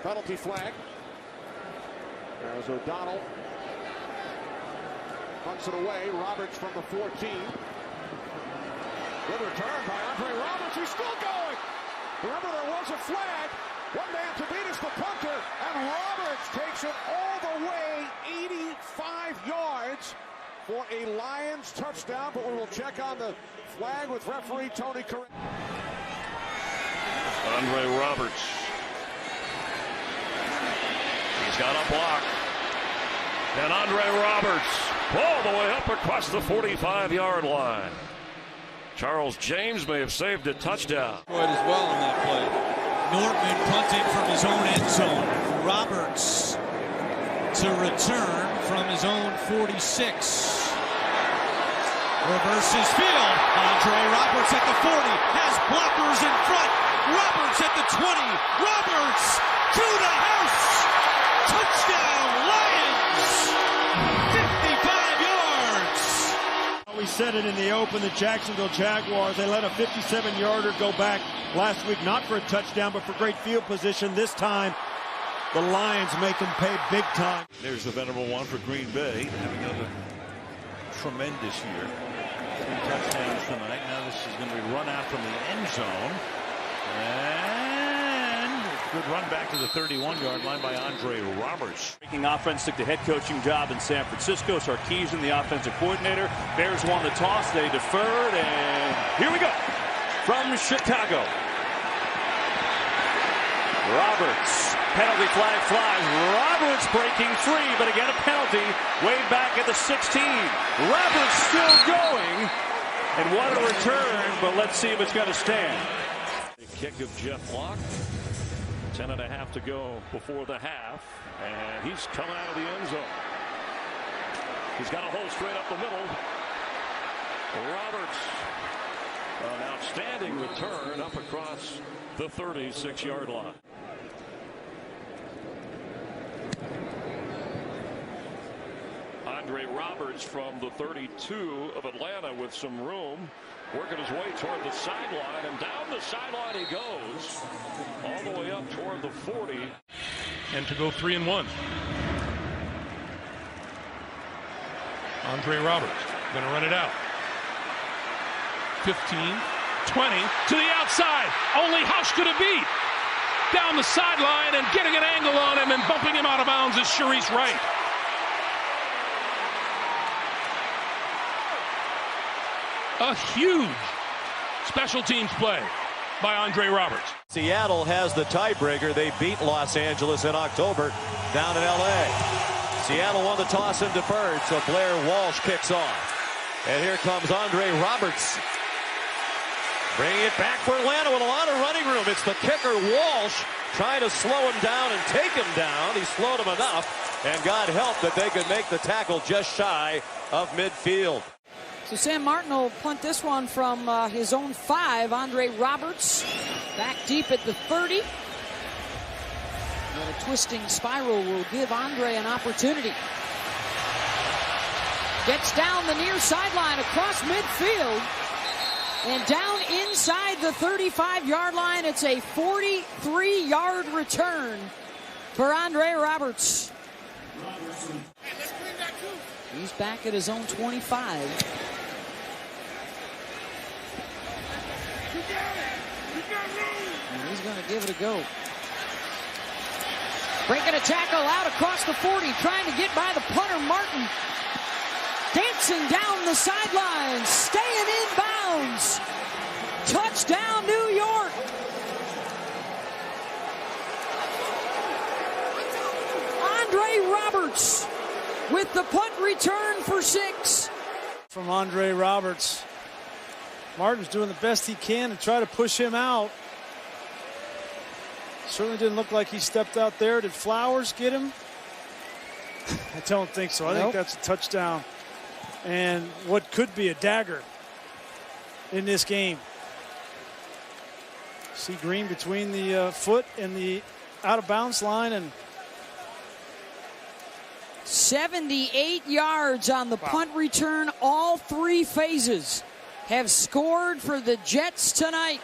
Penalty flag. There's O'Donnell. Punts it away. Roberts from the 14. Good return by Andre Roberts. He's still going. Remember, there was a flag. One man to beat is the punter. And Roberts takes it all the way 85 yards for a Lions touchdown. But we will check on the flag with referee Tony Correa. Andre Roberts. He's got a block. And Andre Roberts all the way up across the 45-yard line. Charles James may have saved a touchdown. As well on that play. Nortman punting from his own end zone. Roberts to return from his own 46. Reverses field. Andre Roberts at the 40. Has blockers in front. Roberts at the 20. Roberts to the house. Touchdown Lions. 55 yards. We said it in the open, the Jacksonville Jaguars, they let a 57-yarder go back last week, not for a touchdown, but for great field position. This time, the Lions make them pay big time. There's the venerable one for Green Bay, having another tremendous year. 3 touchdowns tonight. Now this is going to be run out from the end zone. And good run back to the 31-yard line by Andre Roberts. Making offense took the head coaching job in San Francisco. Sarkisian, the offensive coordinator. Bears won the toss. They deferred. And here we go. From Chicago. Roberts. Penalty flag flies. Roberts breaking free, but again a penalty. Way back at the 16. Roberts still going. And what a return, but let's see if it's going to stand. The kick of Jeff Locke. 10.5 to go before the half. And he's coming out of the end zone. He's got a hole straight up the middle. Roberts. An outstanding return up across the 36-yard line. Andre Roberts from the 32 of Atlanta with some room, working his way toward the sideline, and down the sideline he goes, all the way up toward the 40. And to go 3-1. Andre Roberts going to run it out. 15, 20, to the outside. Only Hush could have beat. Down the sideline and getting an angle on him and bumping him out of bounds is Sharice Wright. A huge special teams play by Andre Roberts. Seattle has the tiebreaker. They beat Los Angeles in October down in L.A. Seattle won the toss and deferred, so Blair Walsh kicks off. And here comes Andre Roberts. Bringing it back for Atlanta with a lot of running room. It's the kicker, Walsh, trying to slow him down and take him down. He slowed him enough, and God help that they could make the tackle just shy of midfield. So Sam Martin will punt this one from his own 5. Andre Roberts back deep at the 30. And a twisting spiral will give Andre an opportunity. Gets down the near sideline across midfield. And down inside the 35-yard line, it's a 43-yard return for Andre Roberts. He's back at his own 25. And he's going to give it a go. Breaking a tackle out across the 40, trying to get by the punter, Martin. Dancing down the sidelines, staying in bounds. Touchdown, New York. Andre Roberts with the punt return for 6. From Andre Roberts. Martin's doing the best he can to try to push him out. Certainly didn't look like he stepped out there. Did Flowers get him? I don't think so. I think that's a touchdown. And what could be a dagger in this game. See Green between the foot and the out-of-bounds line. And 78 yards on the punt return. All 3 phases have scored for the Jets tonight.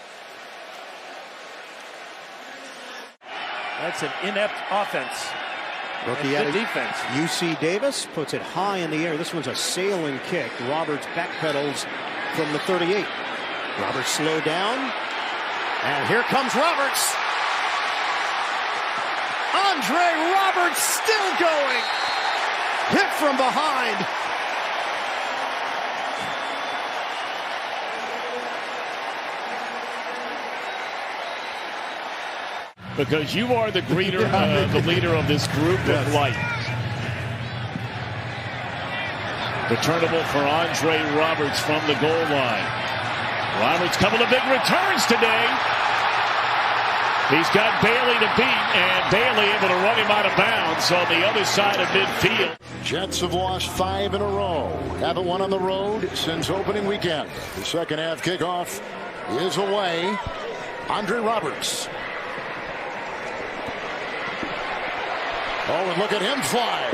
That's an inept offense. Rookie out of defense. UC Davis puts it high in the air. This one's a sailing kick. Roberts backpedals from the 38. Roberts slowed down. And here comes Roberts. Andre Roberts still going. Hit from behind. Because you are the the leader of this group of light. Returnable for Andre Roberts from the goal line. Roberts, couple of big returns today. He's got Bailey to beat, and Bailey able to run him out of bounds on the other side of midfield. Jets have lost 5 in a row. Haven't won on the road since opening weekend. The second half kickoff is away. Andre Roberts. Oh, and look at him fly.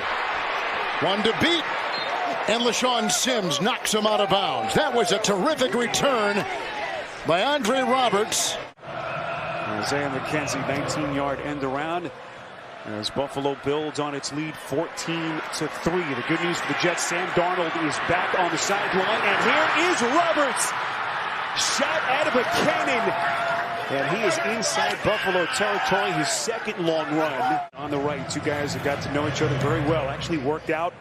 One to beat. And LaShawn Sims knocks him out of bounds. That was a terrific return by Andre Roberts. Isaiah McKenzie, 19-yard end around. As Buffalo builds on its lead 14-3. The good news for the Jets, Sam Darnold is back on the sideline. And here is Roberts. Shot out of a cannon. And he is inside Buffalo territory, his second long run. On the right, two guys that got to know each other very well. Actually worked out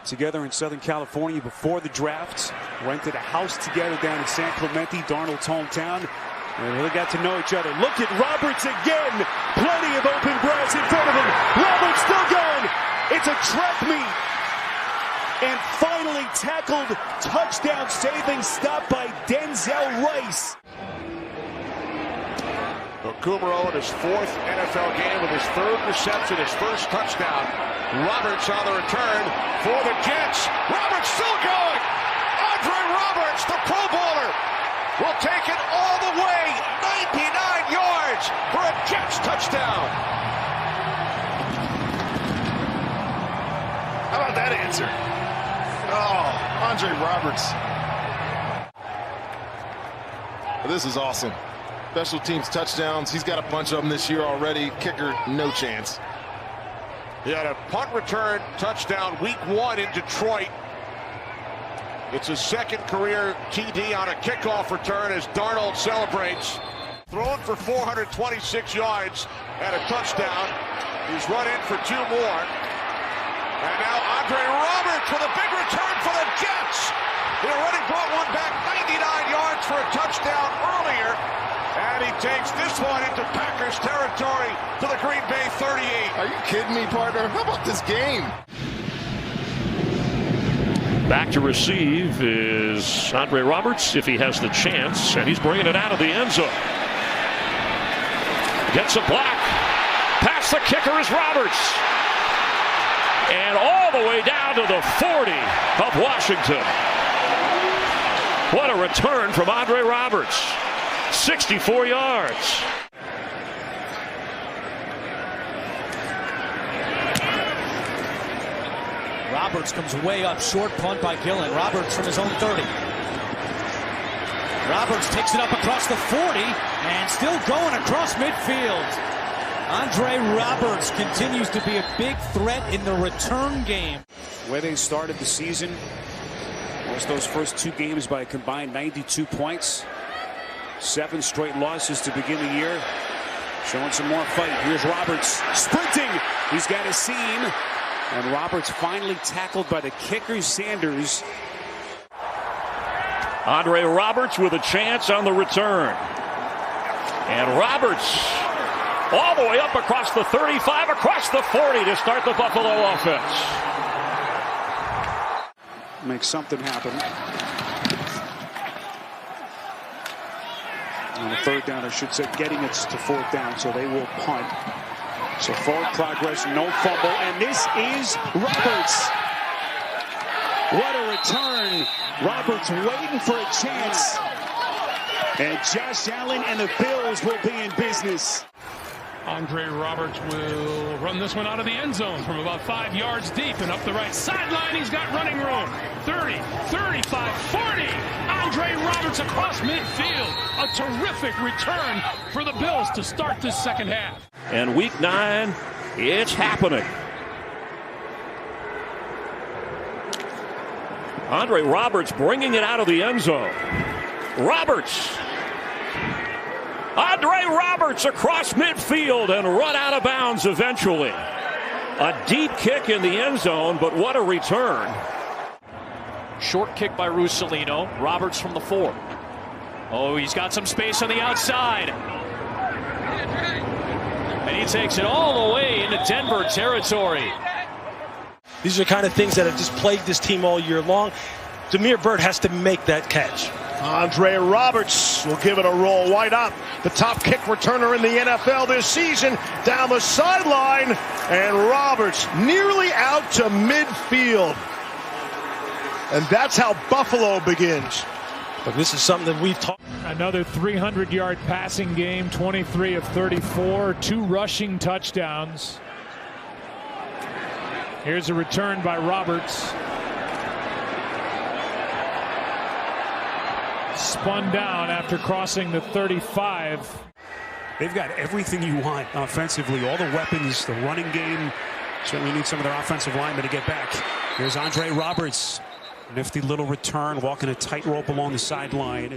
together in Southern California before the draft. Rented a house together down in San Clemente, Darnold's hometown. And really got to know each other. Look at Roberts again. Plenty of open grass in front of him. Roberts still going. It's a track meet. And finally tackled. Touchdown saving stop by Denzel Rice. Kumaro in his 4th NFL game with his 3rd reception, his 1st touchdown. Roberts on the return for the Jets. Roberts still going. Andre Roberts, the Pro Bowler, will take it all the way. 99 yards for a Jets touchdown. How about that answer? Oh, Andre Roberts. This is awesome. Special teams touchdowns. He's got a bunch of them this year already. Kicker, no chance. He had a punt return touchdown week 1 in Detroit. It's his 2nd career TD on a kickoff return as Darnold celebrates. Thrown for 426 yards and a touchdown. He's run in for 2 more. And now Andre Roberts with a big return for the Jets. He already brought one back 99 yards for a touchdown earlier. And he takes this one into Packers territory to the Green Bay 38. Are you kidding me, partner? How about this game? Back to receive is Andre Roberts if he has the chance, and he's bringing it out of the end zone. Gets a block. Past the kicker is Roberts. And all the way down to the 40 of Washington. What a return from Andre Roberts. 64 yards. Roberts comes way up, short punt by Gillen. Roberts from his own 30. Roberts takes it up across the 40 and still going across midfield. Andre Roberts continues to be a big threat in the return game. Where they started the season, lost those first 2 games by a combined 92 points. 7 straight losses to begin the year. Showing some more fight. Here's Roberts sprinting. He's got a seam. And Roberts finally tackled by the kicker, Sanders. Andre Roberts with a chance on the return. And Roberts all the way up across the 35, across the 40 to start the Buffalo offense. Make something happen. On the 3rd down, I should say, getting it to 4th down, so they will punt. So forward progress, no fumble, and this is Roberts. What a return. Roberts waiting for a chance. And Josh Allen and the Bills will be in business. Andre Roberts will run this one out of the end zone from about 5 yards deep and up the right sideline. He's got running room. 30, 35, 40. Andre Roberts across midfield. A terrific return for the Bills to start this second half. And week 9, it's happening. Andre Roberts bringing it out of the end zone. Roberts. Andre Roberts across midfield and run out of bounds eventually. A deep kick in the end zone, but what a return. Short kick by Russolino. Roberts from the 4. Oh, he's got some space on the outside. And he takes it all the way into Denver territory. These are the kind of things that have just plagued this team all year long. Damiere Byrd has to make that catch. Andre Roberts will give it a roll. Wide up. The top kick returner in the NFL this season. Down the sideline. And Roberts nearly out to midfield. And that's how Buffalo begins. But this is something that we've talked. Another 300-yard passing game, 23 of 34, 2 rushing touchdowns. Here's a return by Roberts. Spun down after crossing the 35. They've got everything you want offensively, all the weapons, the running game. Certainly need some of their offensive linemen to get back. Here's Andre Roberts. Nifty little return, walking a tightrope along the sideline.